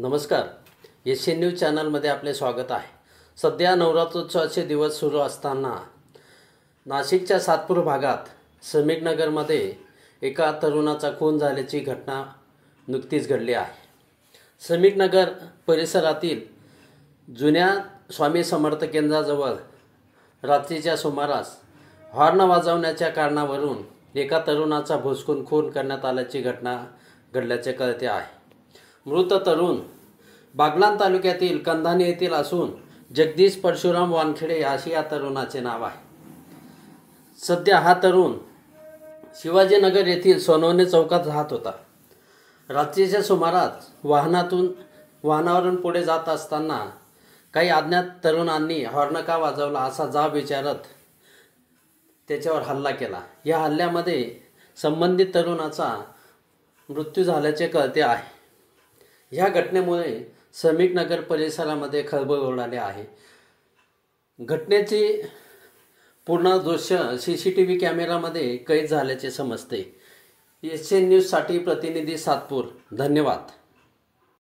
नमस्कार. Asian news चॅनलमध्ये आपले स्वागत आहे. सध्या नवरात्रोत्सवाचे दिवस सुरू असताना नाशिकच्या सातपूर भागात समीकनगरमध्ये एका तरुणाचा खून झाल्याची घटना नुकतीच घडली आहे. समीकनगर परिसरातील जुन्या स्वामी समर्थ केंद्राजवळ रात्रीच्या सुमारास हॉर्न वाजवण्याच्या कारणावरून एका तरुणाचा भुसकून खून करण्यात आल्याची घटना घडल्याचे कळते आहे. मृत तरुण बागलाण तालुक्यातील कंधाणे येथील असून जगदीश परशुराम वानखेडे असे या तरुणाचे नाव आहे. सध्या हा तरुण शिवाजीनगर येथील सोनवणे चौकात राहत होता. रात्रीच्या सुमारास वाहनावरून पुढे जात असताना काही अज्ञात तरुणांनी हॉर्न का वाजवला असा जाब विचारत त्याच्यावर हल्ला केला. या हल्ल्यामध्ये संबंधित तरुणाचा मृत्यू झाल्याचे कळते आहे. ह्या घटनेमुळे समीकनगर परिसरामध्ये खळबळ उडाली आहे. घटनेची पूर्ण दृश्य CCTV कॅमेरामध्ये कैद झाल्याचे समजते. एशियन न्यूजसाठी प्रतिनिधी सातपूर. धन्यवाद.